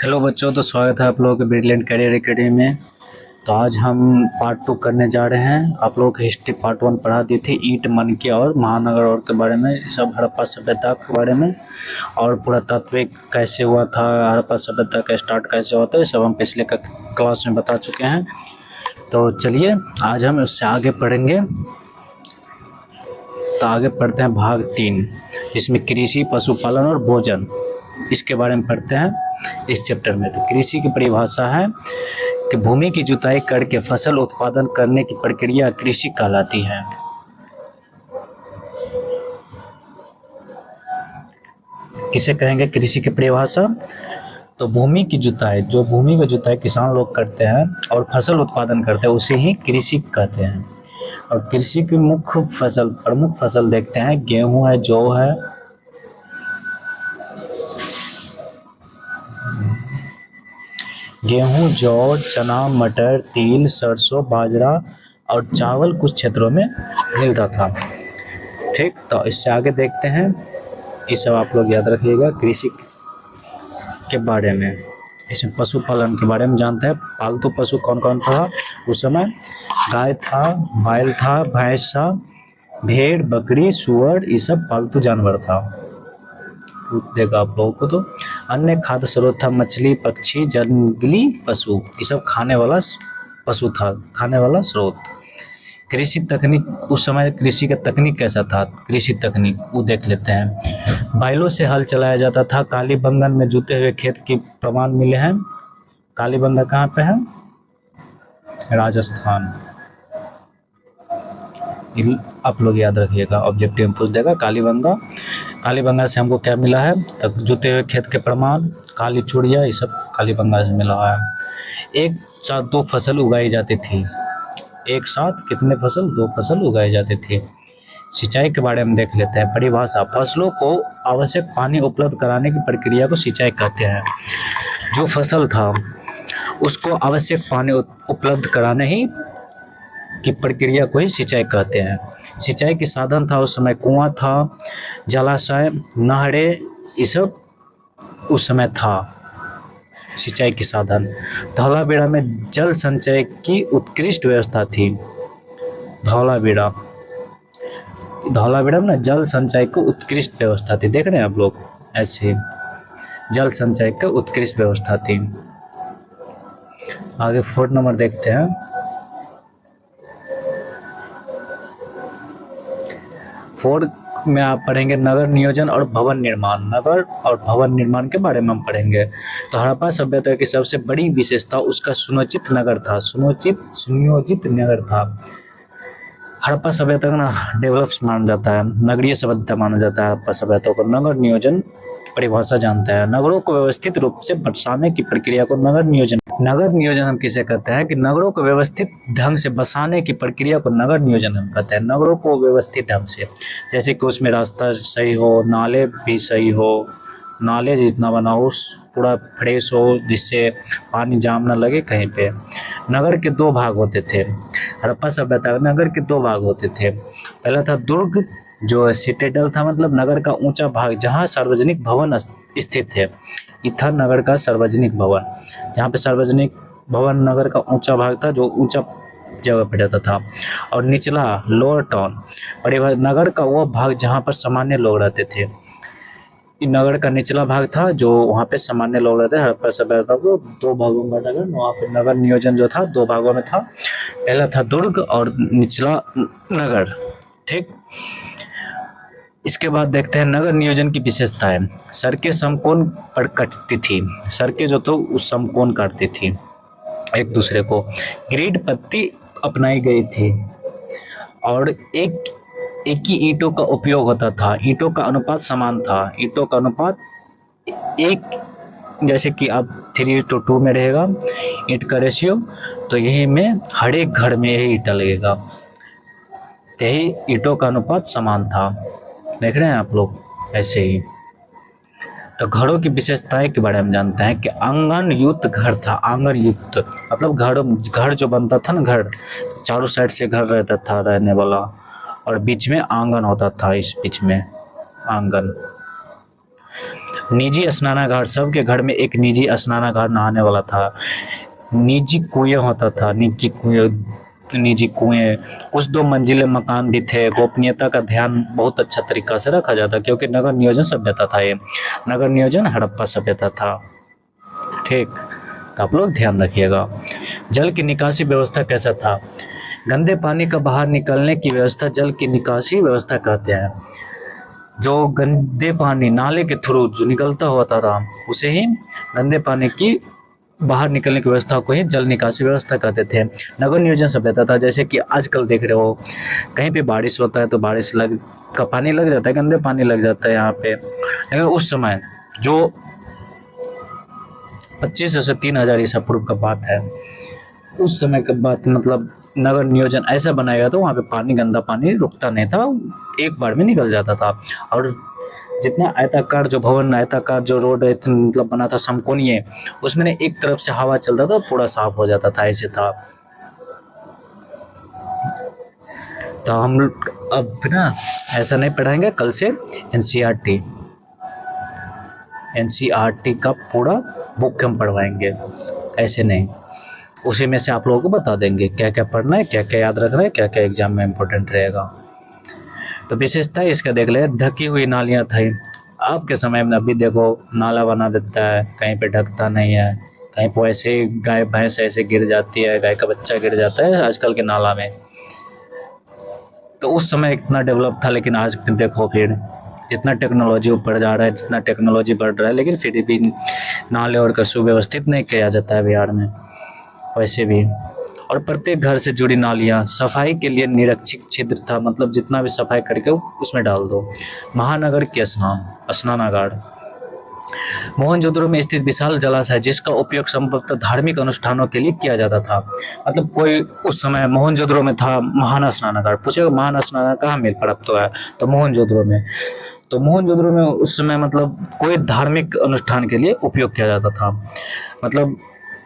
Hello बच्चों, तो स्वागत है आप लोगों के ब्रिलियंट करियर एकेडमी में। तो आज हम पार्ट 2 करने जा रहे हैं। आप लोगों को हिस्ट्री पार्ट 1 पढ़ा दी थी, ईंट मनके और महानगर और के बारे में, सब हड़प्पा सभ्यता के बारे में, और पुरातात्विक कैसे हुआ था, हड़प्पा सभ्यता का स्टार्ट कैसे हुआ था, ये सब हम पिछले क्लास में बता चुके हैं। तो चलिए आज हम उससे आगे पढ़ेंगे। तो आगे पढ़ते हैं भाग 3, जिसमें कृषि, पशुपालन और भोजन, इसके बारे में पढ़ते हैं इस चैप्टर में। तो कृषि की परिभाषा है कि भूमि की जुताई करके फसल उत्पादन करने की प्रक्रिया कृषि कहलाती है। किसे कहेंगे कृषि की परिभाषा? तो भूमि की जुताई, जो भूमि की जुताई किसान लोग करते हैं और फसल उत्पादन करते हैं, उसे ही कृषि कहते हैं। और कृषि की मुख्य फसल, प्रमुख फसल देखते हैं, गेहूं है, जौ है, गेहूं, जौ, चना, मटर, तिल, सरसों, बाजरा और चावल कुछ क्षेत्रों में मिलता था। ठीक, तो इससे आगे देखते हैं। ये सब आप लोग याद रखिएगा कृषि के बारे में। इसमें पशुपालन के बारे में जानते हैं। पालतू पशु कौन कौन था उस समय? गाय था, बैल था, भैंस था, भेड़, बकरी, सुअर, ये सब पालतू जानवर था। देगा आप लोगों को। तो अन्य खाद्य स्रोत था मछली, पक्षी, जंगली पशु, ये सब खाने वाला पशु था, खाने वाला स्रोत। कृषि तकनीक, उस समय कृषि का तकनीक कैसा था? कृषि तकनीक वो देख लेते हैं। बैलों से हल चलाया जाता था। कालीबंगन में जुते हुए खेत के प्रमाण मिले हैं। कालीबंगा कहाँ पे है? राजस्थान। आप लोग याद रखिएगा, ऑब्जेक्टिव में पूछ देगा। कालीबंगा, कालीबंगा से हमको क्या मिला है? तक जुते हुए खेत के प्रमाण, काली चूड़िया, ये सब कालीबंगा से मिला है। एक साथ 2 फसल उगाई जाती थी। एक साथ कितने फसल? 2 फसल उगाई जाती थी। सिंचाई के बारे में देख लेते हैं। परिभाषा, फसलों को आवश्यक पानी उपलब्ध कराने की प्रक्रिया को सिंचाई कहते हैं। जो फसल था उसको आवश्यक पानी उपलब्ध कराने ही की प्रक्रिया को ही सिंचाई कहते हैं। सिंचाई के साधन था उस समय कुआं था, जलाशय, नहरें, ये सब उस समय था सिंचाई के साधन। धौलावीरा में जल संचय की उत्कृष्ट व्यवस्था थी। धौलावीरा, धौलावीरा में ना जल संचय की उत्कृष्ट व्यवस्था थी। देख रहे हैं आप लोग, ऐसे जल संचय की उत्कृष्ट व्यवस्था थी। आगे 4 नंबर देखते हैं। 4 में आप पढ़ेंगे नगर नियोजन और भवन निर्माण। नगर और भवन निर्माण के बारे में हम पढ़ेंगे। तो हड़प्पा सभ्यता की सबसे बड़ी विशेषता उसका सुनियोजित नगर था। सुनियोजित नगर था। हड़प्पा सभ्यता का ना डेवलप्स माना जाता है, नगरीय सभ्यता माना जाता है हड़प्पा सभ्यता को। नगर नियोजन की परिभाषा जानता है। नगरों को व्यवस्थित रूप से बसाने की प्रक्रिया को नगर नियोजन, नगर नियोजन हम किसे कहते हैं? कि नगरों को व्यवस्थित ढंग से बसाने की प्रक्रिया को नगर नियोजन हम कहते हैं। नगरों को व्यवस्थित ढंग से, जैसे कि उसमें रास्ता सही हो, नाले भी सही हो, नाले जितना बना हो पूरा फ्रेश हो, जिससे पानी जाम ना लगे कहीं पे। नगर के 2 भाग होते थे। हड़प्पा सभ्यता में नगर के 2 भाग होते थे। पहला था दुर्ग, जो सिटेडल था, मतलब नगर का ऊंचा भाग जहाँ सार्वजनिक भवन स्थित थे। ये था नगर का सार्वजनिक भवन, जहाँ पे सार्वजनिक भवन नगर का ऊंचा भाग था, जो ऊंचा जगह पर रहता था। और निचला, लोअर टाउन, नगर का वो भाग जहाँ पर सामान्य लोग रहते थे। नगर का निचला भाग था जो वहाँ पे सामान्य लोग रहते हैं। हड़प्पा सभ्यता को 2 भागों में बांटा गया। वहाँ पे नगर नियोजन जो था 2 भागों में था। पहला था दुर्ग और निचला नगर। ठीक, इसके बाद देखते हैं नगर नियोजन की विशेषताएं। सड़कें समकोण पर कटती थी। सड़कें जो तो उस समकोण काटती थी एक दूसरे को। ग्रिड पत्ती अपनाई गई थी और एक ही ईंटों का उपयोग होता था। ईंटों का अनुपात समान था। ईंटों का अनुपात एक, जैसे कि अब 3:2 में रहेगा ईंट का रेशियो, तो यही में हर एक घर में यही ईंटा लगेगा। यही ईंटों का अनुपात समान था। देख रहे हैं आप लोग, ऐसे ही। तो घरों की विशेषताएं के बारे में जानते हैं कि आंगन युक्त घर था। आंगन युक्त मतलब घर जो बनता था ना, घर चारों साइड से घर रहता था रहने वाला, और बीच में आंगन होता था। इस बीच में आंगन। निजी स्नानागार, सबके घर में एक निजी स्नानागार नहाने वाला था। निजी कुएं होता था, निजी कुएं, कुछ 2 मंजिले मकान भी थे। गोपनीयता का ध्यान बहुत अच्छा तरीका से रखा जाता, क्योंकि नगर नियोजन सभ्यता था ये। नगर नियोजन हड़प्पा सभ्यता था। ठीक, तो आप लोग ध्यान रखिएगा। जल की निकासी व्यवस्था कैसा था? गंदे पानी का बाहर निकलने की व्यवस्था जल की निकासी व्यवस्था कहते हैं। जो गंदे पानी नाले के थ्रू जो निकलता होता था, उसे ही गंदे पानी की बाहर निकलने की व्यवस्था को ही जल निकासी व्यवस्था कहते थे। नगर नियोजन सभ्यता था, जैसे कि आजकल देख रहे हो, कहीं पे बारिश होता है तो बारिश लग का पानी लग जाता है, गंदे पानी लग जाता है यहाँ पे। लेकिन उस समय जो 2500 से 3000 ईसा पूर्व का बात है, उस समय का बात, मतलब नगर नियोजन ऐसा बनाया गया था, वहाँ पे पानी, गंदा पानी रुकता नहीं था, एक बार में निकल जाता था। और जितना आयताकार जो भवन, आयताकार जो रोड मतलब बना था समकोणीय, उसमें ना एक तरफ से हवा चलता था, पूरा साफ हो जाता था, ऐसे था। तो हम लोग अब ना ऐसा नहीं पढ़ाएंगे, कल से एनसीईआरटी का पूरा बुक हम पढ़वाएंगे, ऐसे नहीं। उसी में से आप लोगों को बता देंगे क्या क्या पढ़ना है, क्या क्या याद रखना है, क्या क्या एग्जाम में इम्पोर्टेंट रहेगा। तो विशेषता इसका देख ले, ढकी हुई नालियाँ थी। आपके समय में अभी देखो, नाला बना देता है, कहीं पे ढकता नहीं है, कहीं पर ऐसे ही गाय भैंस ऐसे गिर जाती है, गाय का बच्चा गिर जाता है आजकल के नाला में। तो उस समय इतना डेवलप था, लेकिन आज देखो फिर जितना टेक्नोलॉजी ऊपर जा रहा है, जितना टेक्नोलॉजी बढ़ रहा है, लेकिन फिर भी नाले और का सुव्यवस्थित नहीं किया जाता है बिहार में वैसे भी। और प्रत्येक घर से जुड़ी नालियाँ, सफाई के लिए निरक्षित छिद्र था, मतलब जितना भी सफाई करके उसमें डाल दो। महानगर के स्नानागार, मोहनजोदड़ो में स्थित विशाल जलाशय, जिसका उपयोग संभवतः धार्मिक अनुष्ठानों के लिए किया जाता था। मतलब कोई उस समय मोहनजोदड़ो में था महान स्नानागार, पूछेगा महान स्नानागार कहाँ मिल प्राप्त हुआ है, तो मोहनजोदड़ो में। तो मोहनजोदड़ो में उस समय मतलब कोई धार्मिक अनुष्ठान के लिए उपयोग किया जाता था। मतलब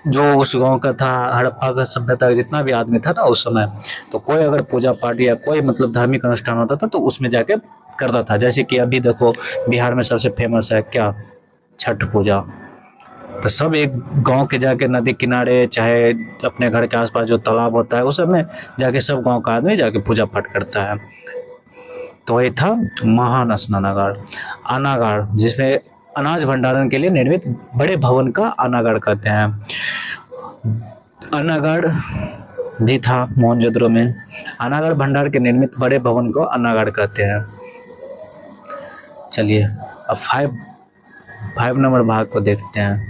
जो उस गांव का था, हड़प्पा का सभ्यता का जितना भी आदमी था ना उस समय, तो कोई अगर पूजा पाठ या कोई मतलब धार्मिक अनुष्ठान होता था तो उसमें जाके करता था। जैसे कि अभी देखो बिहार में सबसे फेमस है क्या, छठ पूजा। तो सब एक गांव के जाके नदी किनारे, चाहे अपने घर के आसपास जो तालाब होता है उस सब में जाके सब गांव का आदमी जाके पूजा पाठ करता है। तो ये था महान स्नानागार। अनागार, जिसमें अनाज भंडारण के लिए निर्मित बड़े भवन का अनागार कहते हैं। अनागार भी था मोहनजोदड़ो में। अनागार भंडार के निर्मित बड़े भवन को अनागार कहते हैं। चलिए अब 5 नंबर भाग को देखते हैं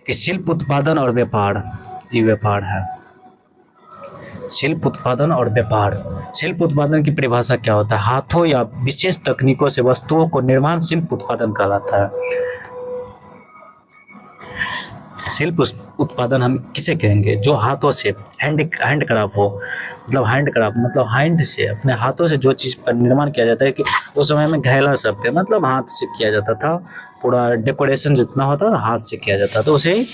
कि शिल्प उत्पादन और व्यापार। ये व्यापार है, शिल्प उत्पादन और व्यापार। शिल्प उत्पादन की परिभाषा क्या होता है? हाथों या विशेष तकनीकों से वस्तुओं को निर्माण शिल्प उत्पादन कहलाता है। शिल्प उत्पादन हम किसे कहेंगे? जो हाथों से हैंड क्राफ्ट हो, मतलब हैंड क्राफ्ट मतलब हैंड से, अपने हाथों से जो चीज़ पर निर्माण किया जाता है। कि उस समय में घैला शब्द है, मतलब हाथ से किया जाता था, पूरा डेकोरेशन जितना होता था हाथ से किया जाता था, तो उसे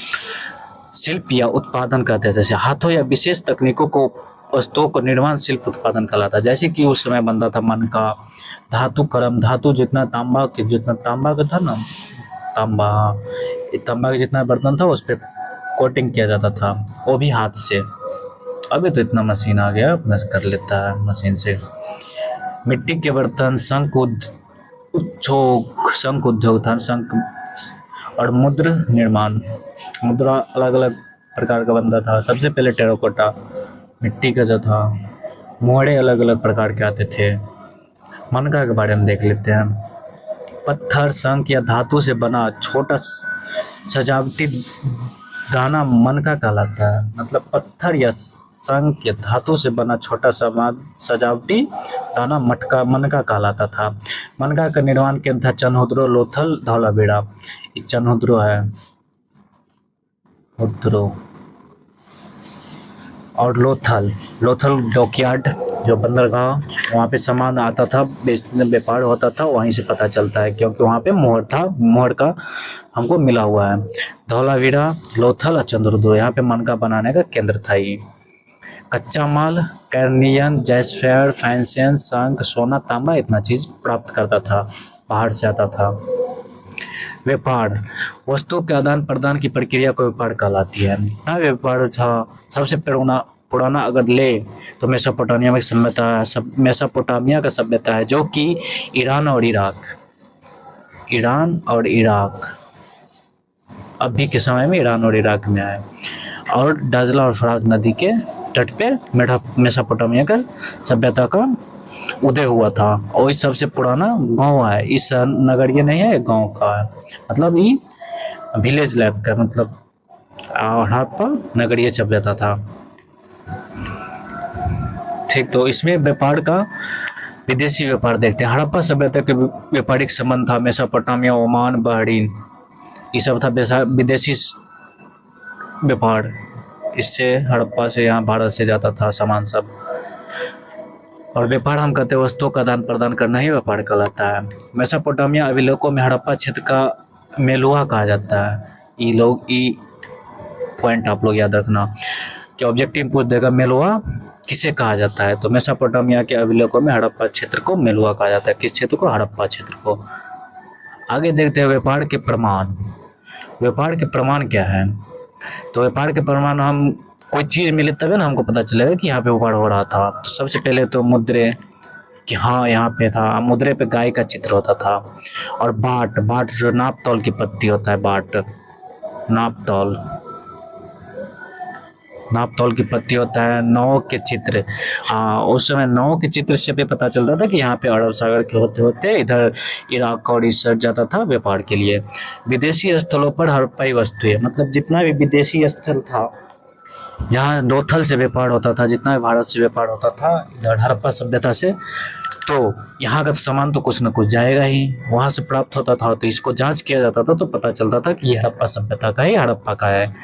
शिल्प या उत्पादन कहते हैं। जैसे हाथों या विशेष तकनीकों को वस्तुओं को निर्माण शिल्प उत्पादन कहलाता है। जैसे कि उस समय बनता था मन का, धातु कर्म, धातु जितना तांबा का था ना, तांबा का जितना बर्तन था उस पर कोटिंग किया जाता था, वो भी हाथ से। अभी तो इतना मशीन आ गया, अपना कर लेता है मशीन से। मिट्टी के बर्तन, शंख उद्योग था, शंख और मुद्रा निर्माण। मुद्रा अलग अलग प्रकार का बनता था। सबसे पहले टेराकोटा मिट्टी का जो था, मोहरे अलग अलग प्रकार के आते थे। मनका के बारे में देख लेते हैं। पत्थर, शंख या धातु से बना छोटा सजावटी दाना मनका कहलाता है। मतलब पत्थर या शंख या धातु से बना छोटा सजावटी दाना मनका कहलाता था। मनका का निर्माण केंद्र था चनहुद्रो, लोथल, धौलावीरा। ये चनहुद्रो है, हुद्रो और लोथल डॉकयार्ड जो बंदरगाह, वहाँ पे सामान आता था, बेचने व्यापार होता था, वहीं से पता चलता है, क्योंकि वहाँ पे मोहर था, मोहर का हमको मिला हुआ है। धौलावीरा, लोथल और चंद्रदुर्ग, यहाँ पे मनका बनाने का केंद्र था। ये कच्चा माल कैरनियन, जैसफेयर, फैंसियन, शंख, सोना, तांबा इतना चीज़ प्राप्त करता था पहाड़ से आता था। व्यापार, वस्तुओं के आदान प्रदान की प्रक्रिया को व्यापार कहलाती है। हाँ, व्यापार था सबसे पुराना पुराना अगर ले तो मेसोपोटामिया में सभ्यता, सब मेसोपोटामिया का सभ्यता है, जो कि ईरान और इराक अभी के समय में ईरान और इराक में है। और डजला और फरात नदी के तट पे मेसोपोटामिया का सभ्यता का उदय हुआ था। और इस सबसे पुराना गांव है, इस नगरीय नहीं है, गांव का है, मतलब ये विलेज लाइफ का, मतलब हड़प्पा नगरीय सभ्यता था। ठीक, तो इसमें व्यापार का विदेशी व्यापार देखते हैं। हड़प्पा सभ्यता के व्यापारिक संबंध था मेसोपोटामिया, ओमान, बहरीन, ये सब था विदेशी व्यापार। इससे हड़प्पा से यहाँ भारत से जाता था सामान सब। और व्यापार हम कहते हैं वस्तुओं का आदान प्रदान करना ही व्यापार कहलाता है। मेसोपोटामिया अभिलेखों में हड़प्पा क्षेत्र का मेलुआ कहा जाता है। ये पॉइंट आप लोग याद रखना कि ऑब्जेक्टिव पूछ देगा मेलुआ किसे कहा जाता है, तो मेसोपोटामिया के अभिलेखों में हड़प्पा क्षेत्र को मेलुआ कहा जाता है। किस क्षेत्र को? हड़प्पा क्षेत्र को। आगे देखते हैं व्यापार के प्रमाण। व्यापार के प्रमाण क्या है? तो व्यापार के प्रमाण, हम कोई चीज़ मिले तभी ना हमको पता चलेगा कि यहाँ पे व्यापार हो रहा था। तो सबसे पहले तो मुद्रे, कि हाँ यहाँ पे था। मुद्रे पे गाय का चित्र होता था। और बाट जो नाप तौल की पत्ती होता है, बाट नाप तौल की पत्ती होता है। नाव के चित्र, उस समय नाव के चित्र से भी पता चलता था कि यहाँ पे अरब सागर के होते होते इधर इराक और इस जाता था व्यापार के लिए। विदेशी स्थलों पर हड़प्पाई वस्तुएं, मतलब जितना भी विदेशी स्थल था जहाँ दो थल से व्यापार होता था, जितना भी भारत से व्यापार होता था इधर हड़प्पा सभ्यता से, तो यहाँ का तो सामान तो कुछ न कुछ जाएगा ही, वहाँ से प्राप्त होता था। तो इसको जांच किया जाता था तो पता चलता था कि ये हड़प्पा सभ्यता का ही, हड़प्पा का है।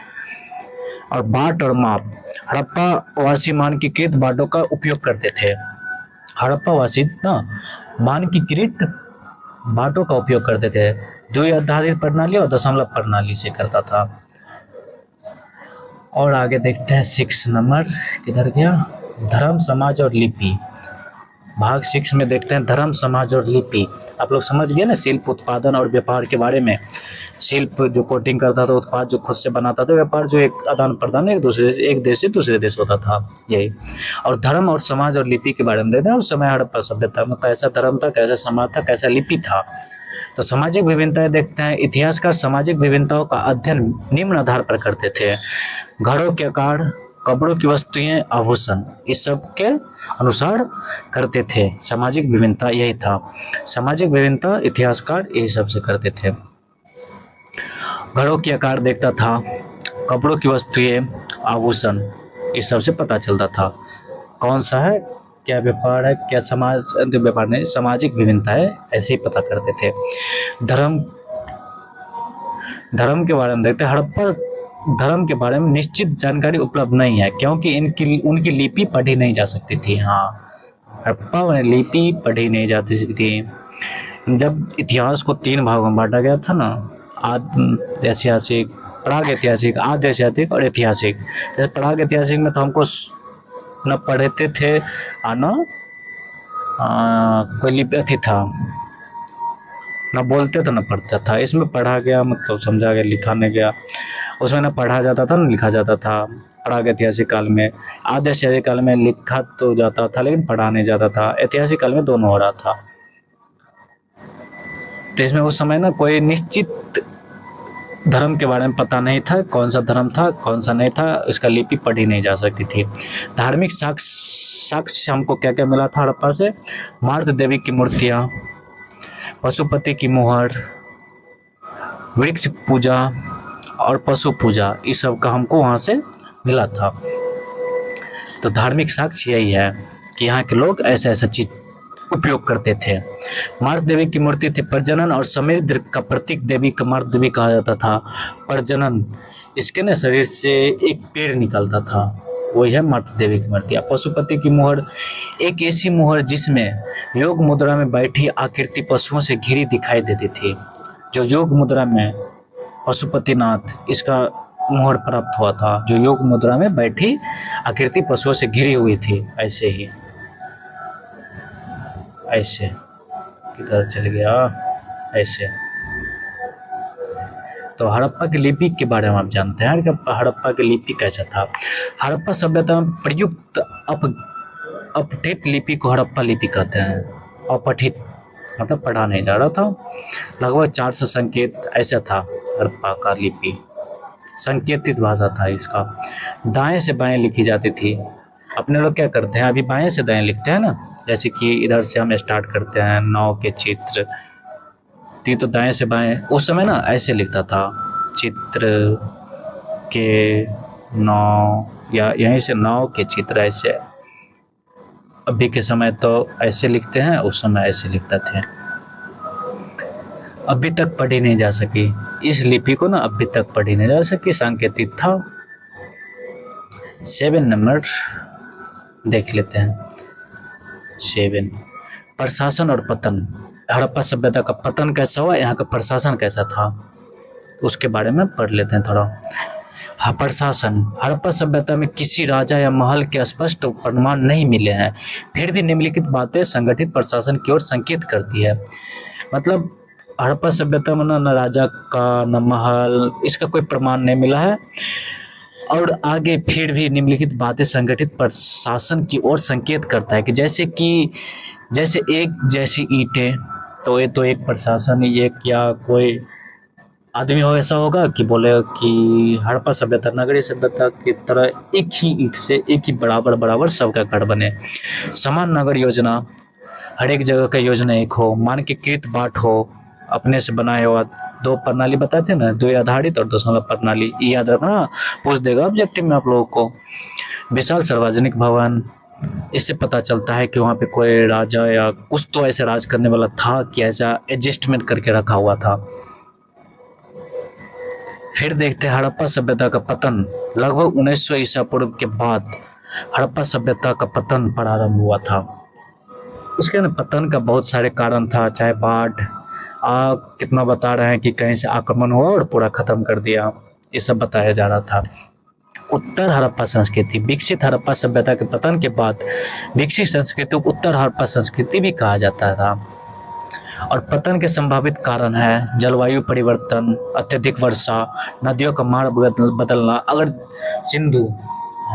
और बाट और माप, हड़प्पा वासी मानकीकृत बाटों का उपयोग करते थे। हड़प्पा वासी ना मानकीकृत बाटों का उपयोग करते थे। द्विआधारित प्रणाली और दशमलव प्रणाली से करता था। और आगे देखते हैं 6 नंबर, किधर गया? धर्म, समाज और लिपि। भाग 6 में देखते हैं धर्म, समाज और लिपि। आप लोग समझ गए ना शिल्प, उत्पादन और व्यापार के बारे में। शिल्प जो कोटिंग करता था, उत्पाद जो खुद से बनाता था, व्यापार जो एक आदान प्रदान एक देश से दूसरे देश होता था, यही। और धर्म और समाज और लिपि के बारे में देखते हैं। उस समय हड़प्पा सभ्यता में कैसा धर्म था, कैसा समाज था, कैसा लिपि था। तो सामाजिक विभिन्नताएं देखते हैं। इतिहासकार सामाजिक विभिन्नताओं का अध्ययन निम्न आधार पर करते थे: घरों के आकार, कपड़ों की वस्तुएं, आभूषण, इस सब के अनुसार करते थे। सामाजिक विभिन्नता यही था। सामाजिक विभिन्नता इतिहासकार यही सब से करते थे। घरों के आकार देखता था, कपड़ों की वस्तुएं, आभूषण, इस सब से पता चलता था कौन सा है, क्या व्यापार है, क्या समाज, व्यापार नहीं, सामाजिक विभिन्नता है, ऐसे ही पता करते थे। धर्म के बारे में देखते हैं। हड़प्पा धर्म के बारे में निश्चित जानकारी उपलब्ध नहीं है, क्योंकि उनकी लिपि पढ़ी नहीं जा सकती थी। हाँ, हड़प्पा में लिपि पढ़ी नहीं जाती थी। जब इतिहास को 3 भागों में बांटा गया था ना, ऐतिहासिक, प्राग ऐतिहासिक, आद्य ऐतिहासिक और ऐतिहासिक। जैसे प्राग ऐतिहासिक में तो हमको न पढ़ते थे न कोई लिपि अथी था, न बोलते थे न पढ़ता था। इसमें पढ़ा गया मतलब समझा गया, लिखा नहीं गया। उसमें न पढ़ा जाता था न लिखा जाता था प्राग ऐतिहासिक काल में। आद्य ऐतिहासिक काल में लिखा तो जाता था लेकिन पढ़ा नहीं जाता था। ऐतिहासिक काल में दोनों हो रहा था। तो इसमें उस समय ना कोई निश्चित धर्म के बारे में पता नहीं था, कौन सा धर्म था कौन सा नहीं था, इसका लिपि पढ़ी नहीं जा सकती थी। धार्मिक साक्ष्य हमको क्या क्या मिला था हड़प्पा से? मार्त देवी की मूर्तियाँ, पशुपति की मुहर, वृक्ष पूजा और पशु पूजा, इस सब का हमको वहाँ से मिला था। तो धार्मिक साक्ष्य यही है कि यहाँ के लोग ऐसा ऐसा चीज उपयोग करते थे। मार्त देवी की मूर्ति थी। प्रजनन और समृद्धि का प्रतीक देवी का मार्त देवी कहा जाता था। प्रजनन, इसके न शरीर से एक पेड़ निकलता था, वही है मार्त देवी की मूर्ति। पशुपति की मुहर, एक ऐसी मुहर जिसमें योग मुद्रा में बैठी आकृति पशुओं से घिरी दिखाई देती थी। जो योग मुद्रा में पशुपतिनाथ, इसका मुहर प्राप्त हुआ था, जो योग मुद्रा में बैठी आकृति पशुओं से घिरी हुई थी। ऐसे ही, ऐसे किधर चल गया? ऐसे। तो हड़प्पा की लिपि के बारे में आप जानते हैं कि हड़प्पा की लिपि कैसा था। हड़प्पा सभ्यता में प्रयुक्त अपठित लिपि को हड़प्पा लिपि कहते हैं। अपठित मतलब पढ़ा नहीं जा रहा था। लगभग 400 संकेत ऐसा था हड़प्पा का लिपि। संकेतित भाषा था इसका। दाएं से बाएं लिखी जाती थी। अपने लोग क्या करते हैं, अभी बाएं से दाएं लिखते हैं ना, जैसे कि इधर से हम स्टार्ट करते हैं नाव के चित्र, तो दाएं से बाएं उस समय ना ऐसे लिखता था, चित्र के नाव, या यहीं से नाव के चित्र ऐसे। अभी के समय तो ऐसे लिखते हैं, उस समय ऐसे लिखते थे। अभी तक पढ़ी नहीं जा सकी इस लिपि को ना, अभी तक पढ़ी नहीं जा सकी, सांकेतिक था। 7 नंबर देख लेते हैं। 7 प्रशासन और पतन। हड़प्पा सभ्यता का पतन कैसा हुआ, यहाँ का प्रशासन कैसा था, उसके बारे में पढ़ लेते हैं थोड़ा। हाँ, प्रशासन। हड़प्पा सभ्यता में किसी राजा या महल के स्पष्ट प्रमाण नहीं मिले हैं, फिर भी निम्नलिखित बातें संगठित प्रशासन की ओर संकेत करती है। मतलब हड़प्पा सभ्यता में न राजा का न महल, इसका कोई प्रमाण नहीं मिला है, और आगे फिर भी निम्नलिखित बातें संगठित प्रशासन की ओर संकेत करता है कि जैसे एक जैसी ईंटें, तो ये तो एक प्रशासन, ये क्या कोई आदमी हो ऐसा होगा कि बोले कि हड़प्पा सभ्यता नगरीय सभ्यता की तरह एक ही ईंट से एक ही बराबर सबका घर बने। समान नगर योजना, हर एक जगह का योजना एक हो, मानकीकृत बाट हो, अपने से बनाए हुआ 2 प्रणाली बताते हैं ना, 2 आधारित और दशमलव प्रणाली, ये याद रखना, पूछ देगा ऑब्जेक्टिव में आप लोगों को। विशाल सार्वजनिक भवन, इससे पता चलता है कि वहाँ पे कोई राजा या कुछ तो ऐसे राज करने वाला था कि ऐसा एडजस्टमेंट करके रखा हुआ था। फिर देखते हैं हड़प्पा सभ्यता का पतन। लगभग 1900 ईसा पूर्व के बाद हड़प्पा सभ्यता का पतन प्रारंभ हुआ था। उसके ना पतन का बहुत सारे कारण था, चाहे बाढ़, कितना बता रहे हैं कि कहीं से आक्रमण हुआ और पूरा खत्म कर दिया, ये सब बताया जा रहा था। उत्तर हड़प्पा संस्कृति। विकसित हड़प्पा सभ्यता के पतन के बाद विकसित संस्कृति को उत्तर हड़प्पा संस्कृति भी कहा जाता था। और पतन के संभावित कारण है जलवायु परिवर्तन, अत्यधिक वर्षा, नदियों का मार्ग बदलना। अगर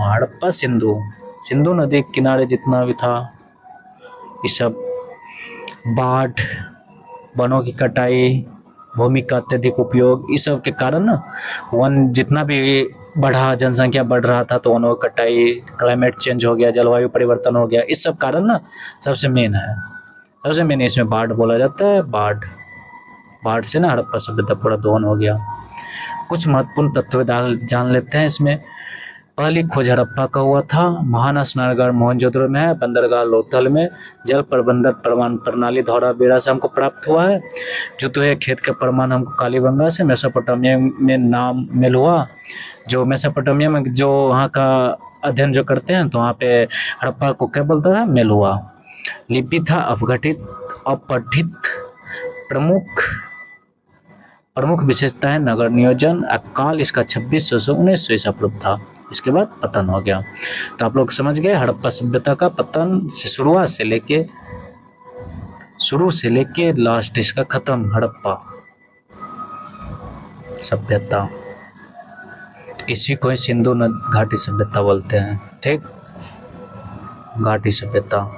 हड़प्पा सिंधु नदी के किनारे जितना भी था, ये सब, बाढ़, वनों की कटाई, भूमि का अत्यधिक उपयोग, इस सब के कारण ना वन जितना भी बढ़ा, जनसंख्या बढ़ रहा था तो वनों की कटाई, क्लाइमेट चेंज हो गया, जलवायु परिवर्तन हो गया, इस सब कारण ना सबसे मेन इसमें बाढ़ बोला जाता है। बाढ़ से ना हड़प्पा सभ्यता पूरा दोहन हो गया। कुछ महत्वपूर्ण तत्व जान लेते हैं इसमें। पहली खोज हड़प्पा का हुआ था, महान स्नानगार मोहनजोदड़ो में है, बंदरगाह लोथल में, जल प्रबंधन प्रमाण प्रणाली धौलावीरा से हमको प्राप्त हुआ है। जुतुए खेत का प्रमाण हमको कालीबंगा से, मेसोपोटामिया में नाम मेल हुआ, जो मेसोपोटामिया में जो वहाँ का अध्ययन जो करते हैं तो वहाँ पे हड़प्पा को क्या बोलता है, मेल हुआ। लिपि था अपठित। प्रमुख विशेषता है नगर नियोजन। काल इसका 2600 से 1900 ईसा पूर्व था, इसके बाद पतन हो गया। तो आप लोग समझ गए हड़प्पा सभ्यता का पतन से शुरू से लेके लास्ट इसका खत्म, हड़प्पा सभ्यता। इसी को सिंधु घाटी सभ्यता बोलते हैं। ठीक, घाटी सभ्यता।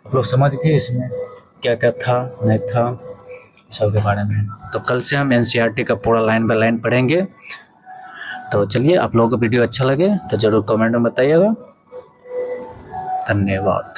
आप लोग समझ गए इसमें क्या क्या था नहीं था सब के बारे में। तो कल से हम एनसीईआरटी का पूरा लाइन बाय लाइन पढ़ेंगे। तो चलिए, आप लोगों को वीडियो अच्छा लगे तो ज़रूर कमेंट में बताइएगा। धन्यवाद।